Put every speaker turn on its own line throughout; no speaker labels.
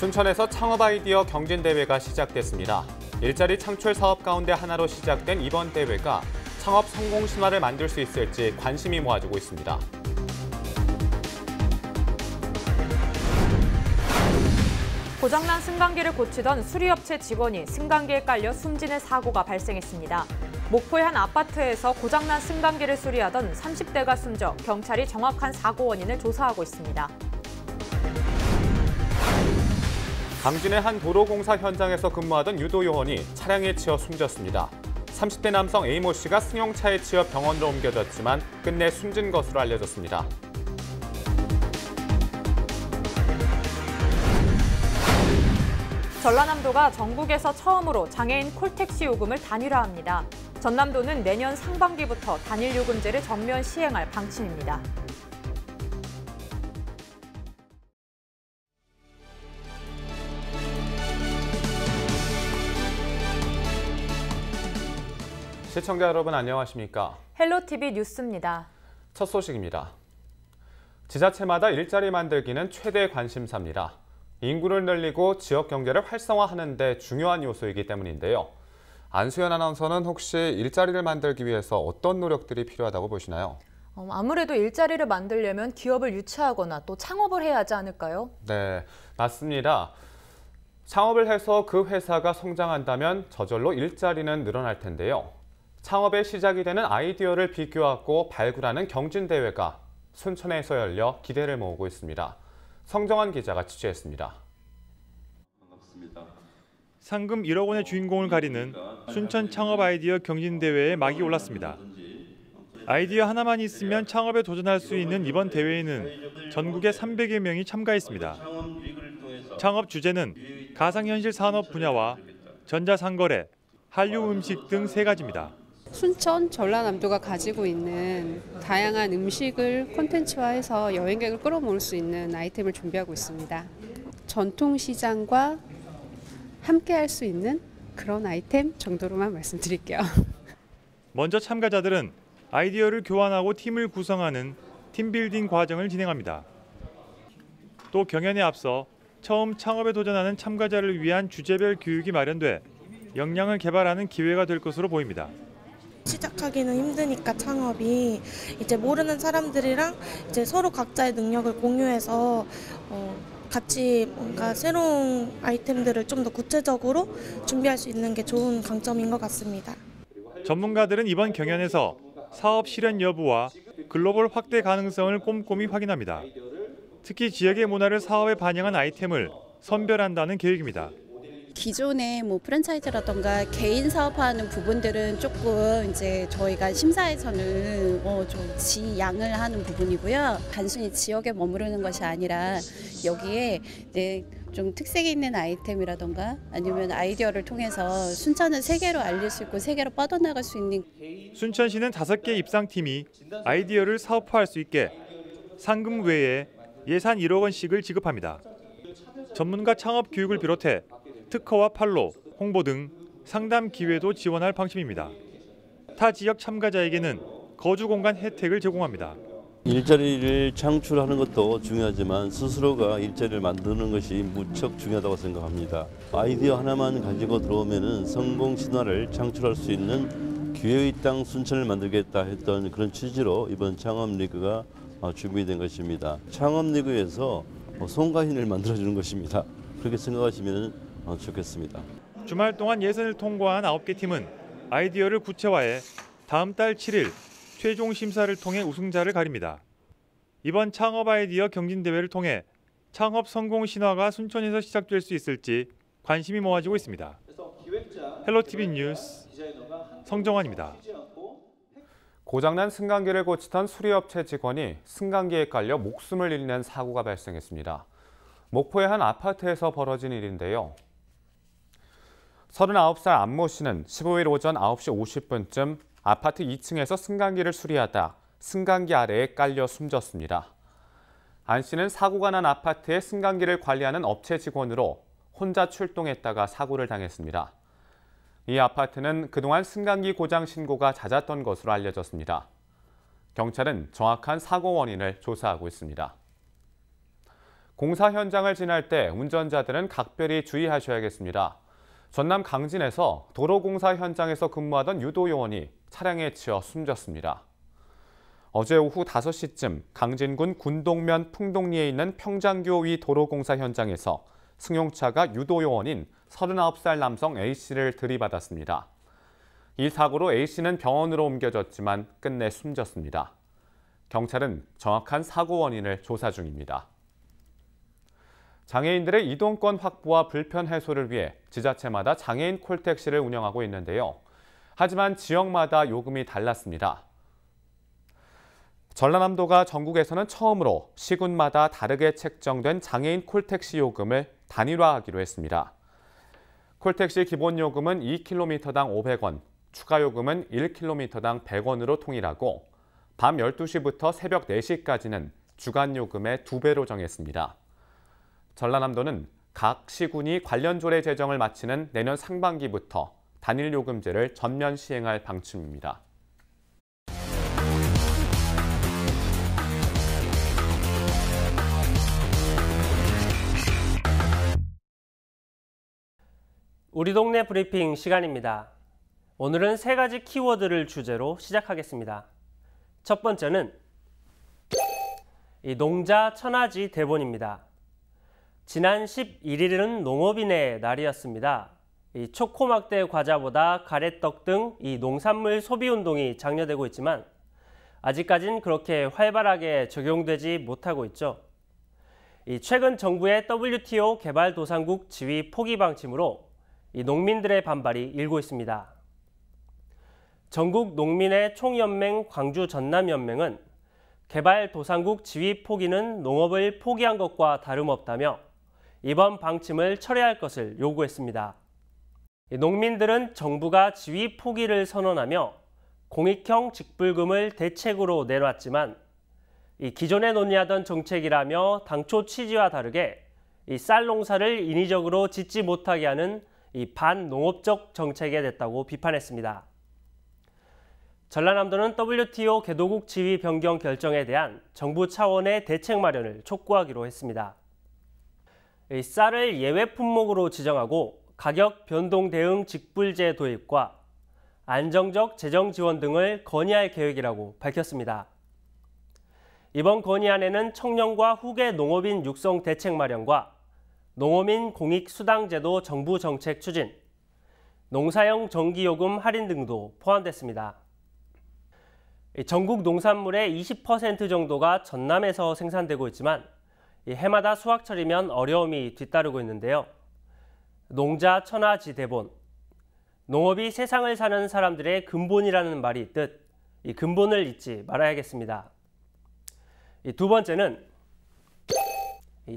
순천에서 창업 아이디어 경진대회가 시작됐습니다. 일자리 창출 사업 가운데 하나로 시작된 이번 대회가 창업 성공 신화를 만들 수 있을지 관심이 모아지고 있습니다.
고장난 승강기를 고치던 수리업체 직원이 승강기에 깔려 숨지는 사고가 발생했습니다. 목포의 한 아파트에서 고장난 승강기를 수리하던 30대가 숨져 경찰이 정확한 사고 원인을 조사하고 있습니다.
당진의 한 도로공사 현장에서 근무하던 유도 요원이 차량에 치여 숨졌습니다. 30대 남성 A모 씨가 승용차에 치여 병원으로 옮겨졌지만 끝내 숨진 것으로 알려졌습니다.
전라남도가 전국에서 처음으로 장애인 콜택시 요금을 단일화합니다. 전남도는 내년 상반기부터 단일 요금제를 전면 시행할 방침입니다.
시청자 여러분 안녕하십니까?
헬로티비 뉴스입니다.
첫 소식입니다. 지자체마다 일자리 만들기는 최대 관심사입니다. 인구를 늘리고 지역 경제를 활성화하는 데 중요한 요소이기 때문인데요. 안수연 아나운서는 혹시 일자리를 만들기 위해서 어떤 노력들이 필요하다고 보시나요?
아무래도 일자리를 만들려면 기업을 유치하거나 또 창업을 해야 하지 않을까요?
네, 맞습니다. 창업을 해서 그 회사가 성장한다면 저절로 일자리는 늘어날 텐데요. 창업의 시작이 되는 아이디어를 비교하고 발굴하는 경진대회가 순천에서 열려 기대를 모으고 있습니다. 성정환 기자가 취재했습니다.
반갑습니다.
상금 1억 원의 주인공을 가리는 순천 창업 아이디어 경진대회에 막이 올랐습니다. 아이디어 하나만 있으면 창업에 도전할 수 있는 이번 대회에는 전국에 300여 명이 참가했습니다. 창업 주제는 가상현실 산업 분야와 전자상거래, 한류 음식 등 3가지입니다.
순천, 전라남도가 가지고 있는 다양한 음식을 콘텐츠화해서 여행객을 끌어모을 수 있는 아이템을 준비하고 있습니다. 전통시장과 함께할 수 있는 그런 아이템 정도로만 말씀드릴게요.
먼저 참가자들은 아이디어를 교환하고 팀을 구성하는 팀빌딩 과정을 진행합니다. 또 경연에 앞서 처음 창업에 도전하는 참가자를 위한 주제별 교육이 마련돼 역량을 개발하는 기회가 될 것으로 보입니다.
시작하기는 힘드니까 창업이 이제 모르는 사람들이랑 이제 서로 각자의 능력을 공유해서 같이 뭔가 새로운 아이템들을 좀 더 구체적으로 준비할 수 있는 게 좋은 강점인 것 같습니다.
전문가들은 이번 경연에서 사업 실현 여부와 글로벌 확대 가능성을 꼼꼼히 확인합니다. 특히 지역의 문화를 사업에 반영한 아이템을 선별한다는 계획입니다.
기존의 프랜차이즈라던가 개인 사업하는 부분들은 조금 이제 저희가 심사에서는 좀 지양을 하는 부분이고요. 단순히 지역에 머무르는 것이 아니라 여기에 좀 특색 있는 아이템이라던가 아니면 아이디어를 통해서 순천을 세계로 알릴 수 있고 세계로 뻗어나갈 수 있는.
순천시는 5개 입상팀이 아이디어를 사업화할 수 있게 상금 외에 예산 1억 원씩을 지급합니다. 전문가 창업 교육을 비롯해 특허와 판로, 홍보 등 상담 기회도 지원할 방침입니다. 타 지역 참가자에게는 거주 공간 혜택을 제공합니다.
일자리를 창출하는 것도 중요하지만 스스로가 일자리를 만드는 것이 무척 중요하다고 생각합니다. 아이디어 하나만 가지고 들어오면 성공 신화를 창출할 수 있는 기회의 땅 순천을 만들겠다 했던 그런 취지로 이번 창업리그가 준비된 것입니다. 창업리그에서 송가인을 만들어주는 것입니다. 그렇게 생각하시면 좋겠습니다.
주말 동안 예선을 통과한 9개 팀은 아이디어를 구체화해 다음 달 7일 최종 심사를 통해 우승자를 가립니다. 이번 창업 아이디어 경진대회를 통해 창업 성공 신화가 순천에서 시작될 수 있을지 관심이 모아지고 있습니다. 헬로티비 뉴스 성정환입니다.
고장난 승강기를 고치던 수리업체 직원이 승강기에 깔려 목숨을 잃는 사고가 발생했습니다. 목포의 한 아파트에서 벌어진 일인데요. 39살 안모 씨는 15일 오전 9시 50분쯤 아파트 2층에서 승강기를 수리하다 승강기 아래에 깔려 숨졌습니다. 안 씨는 사고가 난 아파트의 승강기를 관리하는 업체 직원으로 혼자 출동했다가 사고를 당했습니다. 이 아파트는 그동안 승강기 고장 신고가 잦았던 것으로 알려졌습니다. 경찰은 정확한 사고 원인을 조사하고 있습니다. 공사 현장을 지날 때 운전자들은 각별히 주의하셔야겠습니다. 전남 강진에서 도로공사 현장에서 근무하던 유도요원이 차량에 치여 숨졌습니다. 어제 오후 5시쯤 강진군 군동면 풍동리에 있는 평장교 위 도로공사 현장에서 승용차가 유도요원인 39살 남성 A씨를 들이받았습니다. 이 사고로 A씨는 병원으로 옮겨졌지만 끝내 숨졌습니다. 경찰은 정확한 사고 원인을 조사 중입니다. 장애인들의 이동권 확보와 불편 해소를 위해 지자체마다 장애인 콜택시를 운영하고 있는데요. 하지만 지역마다 요금이 달랐습니다. 전라남도가 전국에서는 처음으로 시군마다 다르게 책정된 장애인 콜택시 요금을 단일화하기로 했습니다. 콜택시 기본 요금은 2km당 500원, 추가 요금은 1km당 100원으로 통일하고 밤 12시부터 새벽 4시까지는 주간 요금의 2배로 정했습니다. 전라남도는 각 시군이 관련 조례 제정을 마치는 내년 상반기부터 단일 요금제를 전면 시행할 방침입니다.
우리 동네 브리핑 시간입니다. 오늘은 3가지 키워드를 주제로 시작하겠습니다. 첫 번째는 농자 천하지 대본입니다. 지난 11일은 농업인의 날이었습니다. 초코막대 과자보다 가래떡 등 이 농산물 소비 운동이 장려되고 있지만 아직까진 그렇게 활발하게 적용되지 못하고 있죠. 최근 정부의 WTO 개발도상국 지위 포기 방침으로 농민들의 반발이 일고 있습니다. 전국 농민의 총연맹 광주 전남연맹은 개발도상국 지위 포기는 농업을 포기한 것과 다름없다며 이번 방침을 철회할 것을 요구했습니다. 농민들은 정부가 지위 포기를 선언하며 공익형 직불금을 대책으로 내놨지만 기존에 논의하던 정책이라며 당초 취지와 다르게 쌀 농사를 인위적으로 짓지 못하게 하는 반농업적 정책에 됐다고 비판했습니다. 전라남도는 WTO 개도국 지위 변경 결정에 대한 정부 차원의 대책 마련을 촉구하기로 했습니다. 쌀을 예외 품목으로 지정하고 가격 변동 대응 직불제 도입과 안정적 재정 지원 등을 건의할 계획이라고 밝혔습니다. 이번 건의안에는 청년과 후계 농업인 육성 대책 마련과 농어민 공익수당제도 정부 정책 추진, 농사용 전기요금 할인 등도 포함됐습니다. 전국 농산물의 20% 정도가 전남에서 생산되고 있지만 해마다 수확철이면 어려움이 뒤따르고 있는데요. 농자 천하지 대본, 농업이 세상을 사는 사람들의 근본이라는 말이 있듯 이 근본을 잊지 말아야겠습니다. 두 번째는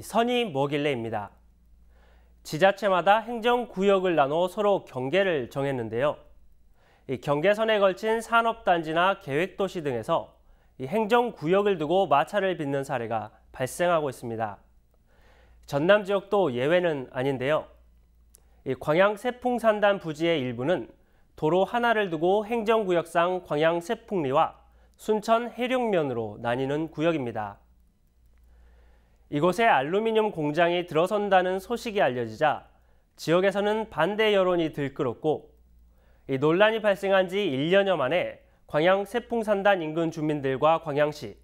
선이 뭐길래입니다. 지자체마다 행정구역을 나눠 서로 경계를 정했는데요. 이 경계선에 걸친 산업단지나 계획도시 등에서 이 행정구역을 두고 마찰을 빚는 사례가 발생하고 있습니다. 전남 지역도 예외는 아닌데요. 이 광양 세풍산단 부지의 일부는 도로 하나를 두고 행정구역상 광양 세풍리와 순천 해룡면으로 나뉘는 구역입니다. 이곳에 알루미늄 공장이 들어선다는 소식이 알려지자 지역에서는 반대 여론이 들끓었고 이 논란이 발생한 지 1년여 만에 광양 세풍산단 인근 주민들과 광양시,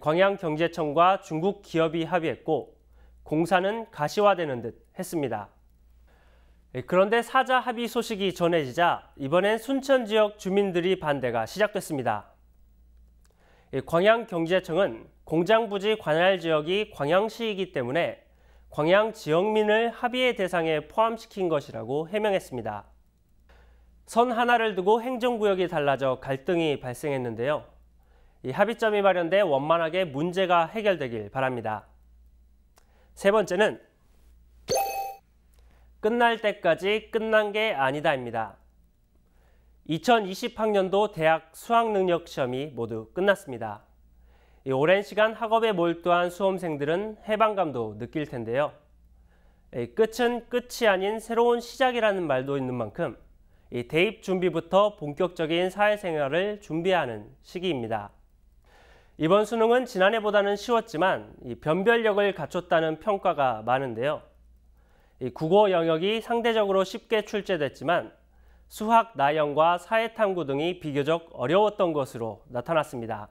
광양경제청과 중국 기업이 합의했고 공사는 가시화되는 듯 했습니다. 그런데 사자 합의 소식이 전해지자 이번엔 순천 지역 주민들이 반대가 시작됐습니다. 광양경제청은 공장 부지 관할 지역이 광양시이기 때문에 광양 지역민을 합의의 대상에 포함시킨 것이라고 해명했습니다. 선 하나를 두고 행정구역이 달라져 갈등이 발생했는데요. 이 합의점이 마련돼 원만하게 문제가 해결되길 바랍니다. 세 번째는 끝날 때까지 끝난 게 아니다입니다. 2020학년도 대학 수학능력시험이 모두 끝났습니다. 이 오랜 시간 학업에 몰두한 수험생들은 해방감도 느낄 텐데요. 끝은 끝이 아닌 새로운 시작이라는 말도 있는 만큼 이 대입 준비부터 본격적인 사회생활을 준비하는 시기입니다. 이번 수능은 지난해보다는 쉬웠지만 변별력을 갖췄다는 평가가 많은데요. 국어 영역이 상대적으로 쉽게 출제됐지만 수학, 나영과 사회탐구 등이 비교적 어려웠던 것으로 나타났습니다.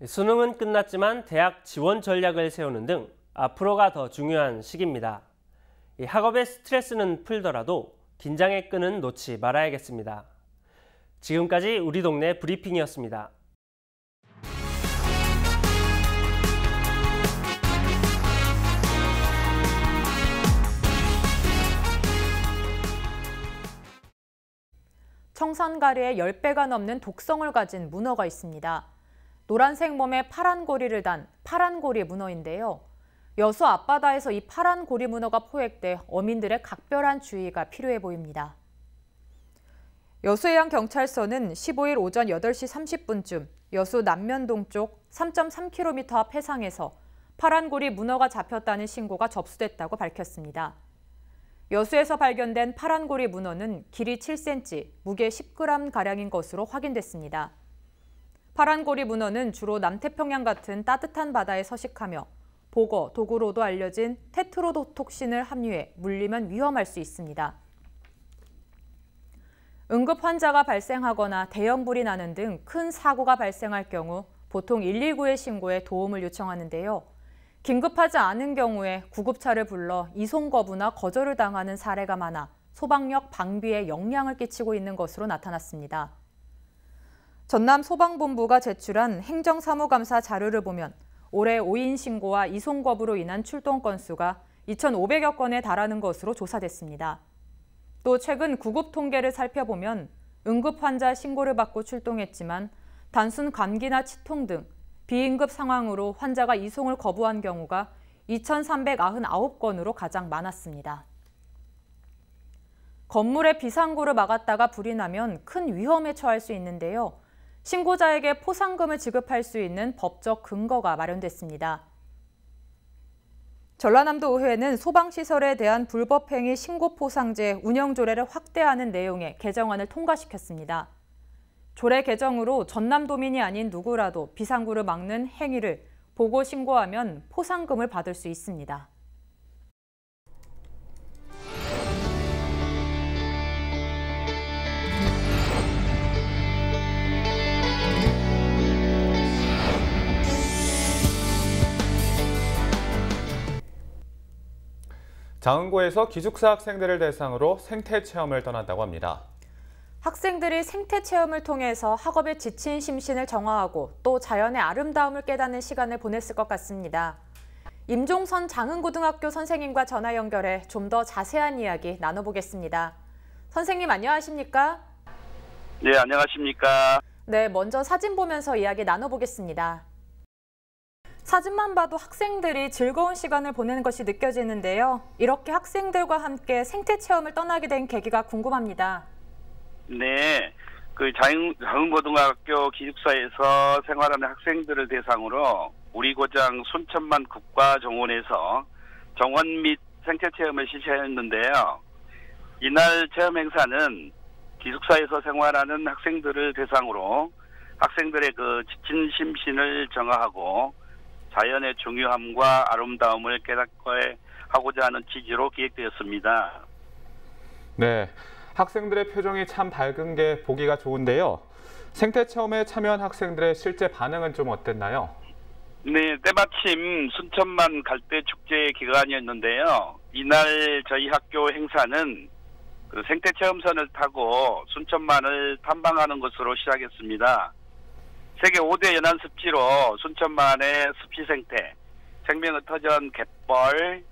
수능은 끝났지만 대학 지원 전략을 세우는 등 앞으로가 더 중요한 시기입니다. 학업의 스트레스는 풀더라도 긴장의 끈은 놓지 말아야겠습니다. 지금까지 우리 동네 브리핑이었습니다.
청산가리의 10배가 넘는 독성을 가진 문어가 있습니다. 노란색 몸에 파란 고리를 단 파란고리 문어인데요. 여수 앞바다에서 이 파란 고리 문어가 포획돼 어민들의 각별한 주의가 필요해 보입니다. 여수해양경찰서는 15일 오전 8시 30분쯤 여수 남면동 쪽 3.3km 앞 해상에서 파란 고리 문어가 잡혔다는 신고가 접수됐다고 밝혔습니다. 여수에서 발견된 파란 고리 문어는 길이 7cm, 무게 10g가량인 것으로 확인됐습니다. 파란 고리 문어는 주로 남태평양 같은 따뜻한 바다에 서식하며 복어, 도구로도 알려진 테트로도톡신을 함유해 물리면 위험할 수 있습니다. 응급 환자가 발생하거나 대형 불이 나는 등 큰 사고가 발생할 경우 보통 119에 신고해 도움을 요청하는데요. 긴급하지 않은 경우에 구급차를 불러 이송 거부나 거절을 당하는 사례가 많아 소방력 방비에 영향을 끼치고 있는 것으로 나타났습니다. 전남 소방본부가 제출한 행정사무감사 자료를 보면 올해 5인 신고와 이송 거부로 인한 출동 건수가 2,500여 건에 달하는 것으로 조사됐습니다. 또 최근 구급 통계를 살펴보면 응급 환자 신고를 받고 출동했지만 단순 감기나 치통 등 비응급 상황으로 환자가 이송을 거부한 경우가 2,399건으로 가장 많았습니다. 건물의 비상구를 막았다가 불이 나면 큰 위험에 처할 수 있는데요. 신고자에게 포상금을 지급할 수 있는 법적 근거가 마련됐습니다. 전라남도 의회는 소방시설에 대한 불법행위 신고포상제 운영 조례를 확대하는 내용의 개정안을 통과시켰습니다. 조례 개정으로 전남도민이 아닌 누구라도 비상구를 막는 행위를 보고 신고하면 포상금을 받을 수 있습니다.
장흥고에서 기숙사 학생들을 대상으로 생태 체험을 떠난다고 합니다.
학생들이 생태 체험을 통해서 학업에 지친 심신을 정화하고 또 자연의 아름다움을 깨닫는 시간을 보냈을 것 같습니다. 임종선 장흥고등학교 선생님과 전화 연결해 좀 더 자세한 이야기 나눠보겠습니다. 선생님 안녕하십니까?
네, 안녕하십니까?
네, 먼저 사진 보면서 이야기 나눠보겠습니다. 사진만 봐도 학생들이 즐거운 시간을 보내는 것이 느껴지는데요. 이렇게 학생들과 함께 생태 체험을 떠나게 된 계기가 궁금합니다.
네, 장흥고등학교 기숙사에서 생활하는 학생들을 대상으로 우리 고장 순천만 국가정원에서 정원 및 생태 체험을 실시했는데요. 이날 체험 행사는 기숙사에서 생활하는 학생들을 대상으로 학생들의 지친 심신을 정화하고 자연의 중요함과 아름다움을 깨닫게 하고자 하는 취지로 기획되었습니다.
네, 학생들의 표정이 참 밝은 게 보기가 좋은데요. 생태 체험에 참여한 학생들의 실제 반응은 좀 어땠나요?
네, 때마침 순천만 갈대 축제 기간이었는데요. 이날 저희 학교 행사는 생태 체험선을 타고 순천만을 탐방하는 것으로 시작했습니다. 세계 5대 연안 습지로 순천만의 습지 생태, 생명의 터전 갯벌,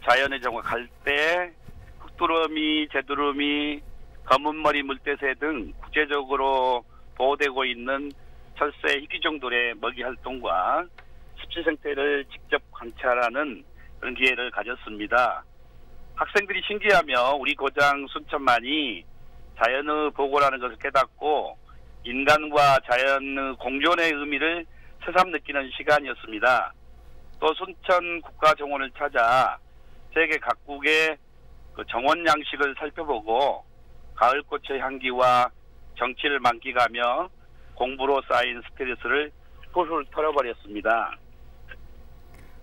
자연의 정화 갈대, 흑두루미, 제두루미, 검은머리 물대새 등 국제적으로 보호되고 있는 철새 희귀종들의 먹이 활동과 습지 생태를 직접 관찰하는 그런 기회를 가졌습니다. 학생들이 신기하며 우리 고장 순천만이 자연의 보고라는 것을 깨닫고 인간과 자연의 공존의 의미를 새삼 느끼는 시간이었습니다. 또 순천 국가정원을 찾아 세계 각국의 정원 양식을 살펴보고 가을꽃의 향기와 정취를 만끽하며 공부로 쌓인 스트레스를 훌훌 털어버렸습니다.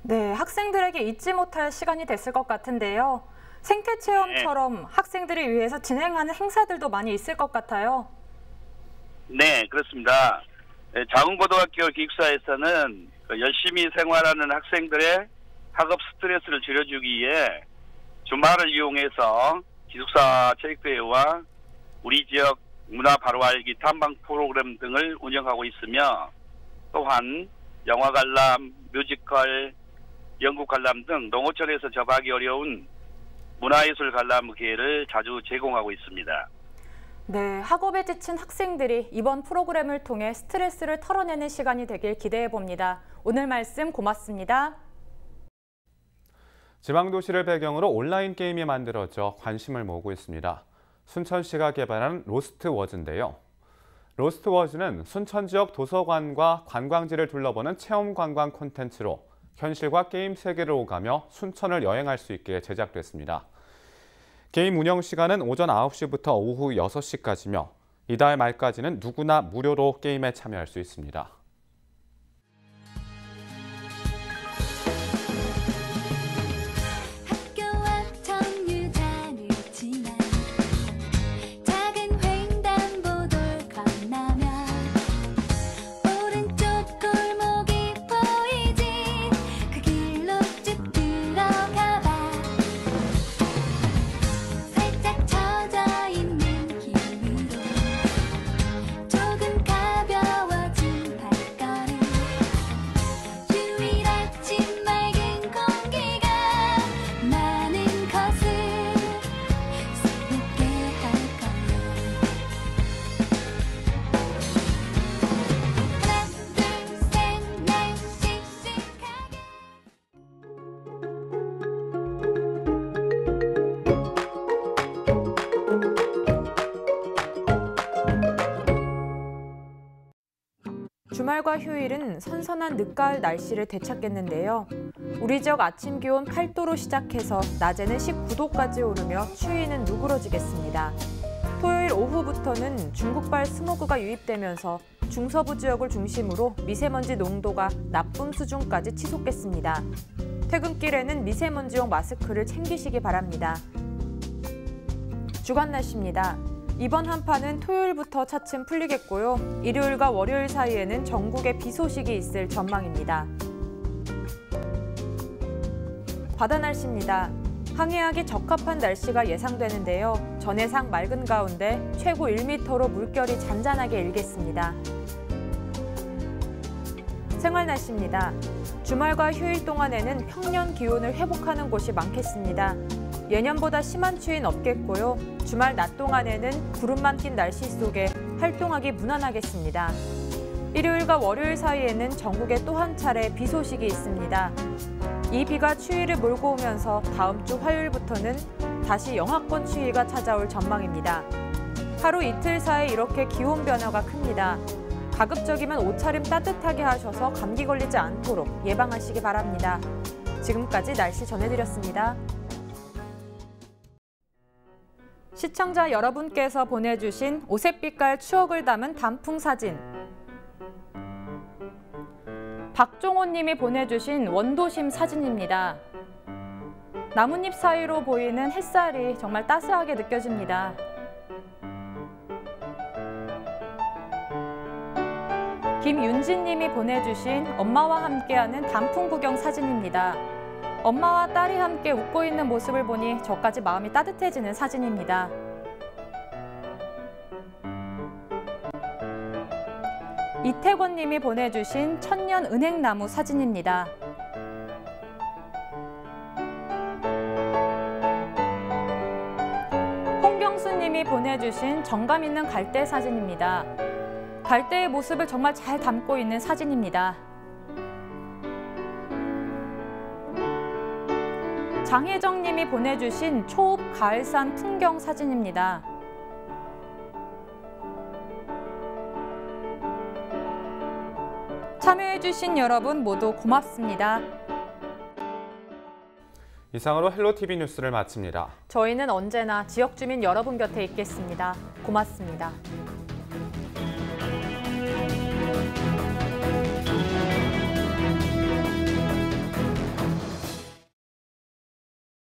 네, 학생들에게 잊지 못할 시간이 됐을 것 같은데요. 생태체험처럼 학생들을 위해서 진행하는 행사들도 많이 있을 것 같아요.
네, 그렇습니다. 자운고등학교 기숙사에서는 열심히 생활하는 학생들의 학업 스트레스를 줄여주기 위해 주말을 이용해서 기숙사 체육대회와 우리 지역 문화 바로 알기 탐방 프로그램 등을 운영하고 있으며 또한 영화 관람, 뮤지컬, 연극 관람 등 농어촌에서 접하기 어려운 문화예술 관람 기회를 자주 제공하고 있습니다.
네, 학업에 지친 학생들이 이번 프로그램을 통해 스트레스를 털어내는 시간이 되길 기대해 봅니다. 오늘 말씀 고맙습니다.
지방도시를 배경으로 온라인 게임이 만들어져 관심을 모으고 있습니다. 순천시가 개발한 로스트워즈인데요. 로스트워즈는 순천 지역 도서관과 관광지를 둘러보는 체험 관광 콘텐츠로 현실과 게임 세계를 오가며 순천을 여행할 수 있게 제작됐습니다. 게임 운영 시간은 오전 9시부터 오후 6시까지며 이달 말까지는 누구나 무료로 게임에 참여할 수 있습니다.
주말과 휴일은 선선한 늦가을 날씨를 되찾겠는데요. 우리 지역 아침 기온 8도로 시작해서 낮에는 19도까지 오르며 추위는 누그러지겠습니다. 토요일 오후부터는 중국발 스모그가 유입되면서 중서부 지역을 중심으로 미세먼지 농도가 나쁨 수준까지 치솟겠습니다. 퇴근길에는 미세먼지용 마스크를 챙기시기 바랍니다. 주간 날씨입니다. 이번 한파는 토요일부터 차츰 풀리겠고요. 일요일과 월요일 사이에는 전국에 비 소식이 있을 전망입니다. 바다 날씨입니다. 항해하기 적합한 날씨가 예상되는데요. 전해상 맑은 가운데 최고 1m로 물결이 잔잔하게 일겠습니다. 생활 날씨입니다. 주말과 휴일 동안에는 평년 기온을 회복하는 곳이 많겠습니다. 예년보다 심한 추위는 없겠고요. 주말 낮 동안에는 구름만 낀 날씨 속에 활동하기 무난하겠습니다. 일요일과 월요일 사이에는 전국에 또 한 차례 비 소식이 있습니다. 이 비가 추위를 몰고 오면서 다음 주 화요일부터는 다시 영하권 추위가 찾아올 전망입니다. 하루 이틀 사이 이렇게 기온 변화가 큽니다. 가급적이면 옷차림 따뜻하게 하셔서 감기 걸리지 않도록 예방하시기 바랍니다. 지금까지 날씨 전해드렸습니다. 시청자 여러분께서 보내주신 오색빛깔 추억을 담은 단풍 사진. 박종호 님이 보내주신 원도심 사진입니다. 나뭇잎 사이로 보이는 햇살이 정말 따스하게 느껴집니다. 김윤진 님이 보내주신 엄마와 함께하는 단풍 구경 사진입니다. 엄마와 딸이 함께 웃고 있는 모습을 보니 저까지 마음이 따뜻해지는 사진입니다. 이태권 님이 보내주신 천년 은행나무 사진입니다. 홍경수 님이 보내주신 정감 있는 갈대 사진입니다. 갈대의 모습을 정말 잘 담고 있는 사진입니다. 장혜정 님이 보내주신 초읍 가을산 풍경 사진입니다. 참여해주신 여러분 모두 고맙습니다.
이상으로 헬로티비 뉴스를 마칩니다.
저희는 언제나 지역 주민 여러분 곁에 있겠습니다. 고맙습니다.